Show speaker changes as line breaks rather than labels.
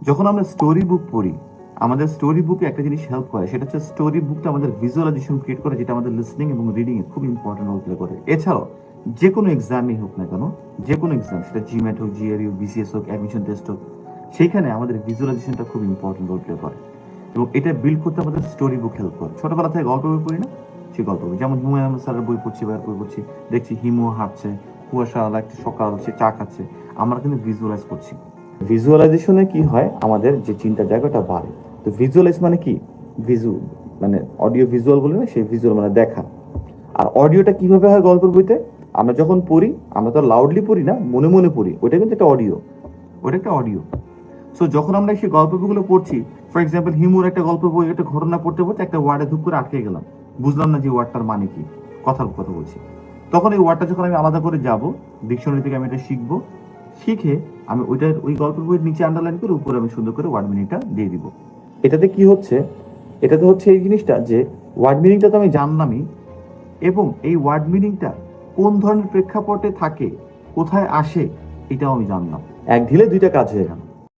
যখন আমরা story book পড়ি, আমাদের স্টোরি বুকে একটা জিনিস হেল্প করে, সেটা হচ্ছে স্টোরি বুকটা আমাদের ভিজুয়ালাইজেশন ক্রিয়েট করে, যেটা আমাদের লিসনিং এবং রিডিং এ খুব ইম্পর্টেন্ট রোল প্লে করে। এছাড়াও যে কোনো এক্সামই হোক না কেন, যে কোনো এক্সাম, সেটা জিম্যাট হোক, জিআরই হোক, বিসিএস হোক, অ্যাডমিশন টেস্ট হোক, সেইখানে আমাদের ভিজুয়ালাইজেশনটা খুব ইম্পর্টেন্ট রোল প্লে করে। এবং এটা বিল্ড করতে আমাদের স্টোরি বুক হেল্প করে। ছোটবেলা থেকে গল্প বই পড়ি না, সেই গল্প বই, যেমন হুমায়ুন আহমেদ স্যারের বই পড়ছি বা বই পড়ছি, দেখছি হিমু হাঁটছে, কুয়াশাওয়ালা একটা সকাল, সে চা খাচ্ছে, আমরা কিন্তু ভিজুয়ালাইজ করছি। ভিজুয়ালাইজেশনে কি হয়, আমাদের যে চিন্তার জায়গাটা বাড়ে। তো ভিজুয়ালাইজ মানে কি, ভিজু মানে অডিও ভিজুয়াল বলে না, সেই ভিজুয়াল মানে দেখা। আর অডিওটা কিভাবে হয় গল্পের বইতে, আমরা যখন পড়ি, আমরা তো লাউডলি পড়ি না, মনে মনে পড়ি, ওটা কিন্তু একটা অডিও, ওটা একটা অডিও। সো যখন আমরা সেই গল্প বইগুলো পড়ছি, ফর এক্সাম্পল হিমুর একটা গল্প বই, একটা ঘটনা পড়তে পড়তে একটা ওয়ার্ডে ধূপ করে আটকে গেলাম, বুঝলাম না যে ওয়ার্ডটার মানে কি, কথার কথা বলছি, তখন এই ওয়ার্ডটা যখন আমি আলাদা করে যাব, ডিকশনারি থেকে আমি এটা শিখবো, শিখে আমি ওইটার ওই গল্পের বইয়ের নিচে আন্ডারলাইন করে উপরে আমি সুন্দর করে ওয়ার্ড মিনিংটা দিয়ে দিব। এটাতে কি হচ্ছে, এটাতে হচ্ছে এই জিনিসটা যে ওয়ার্ড মিনিংটা তো আমি জানলামই, এবং এই ওয়ার্ড মিনিংটা কোন ধরনের প্রেক্ষাপটে থাকে, কোথায় আসে, এটাও আমি জানলাম। এক ঢিলে দুইটা কাজ হয়ে গেল।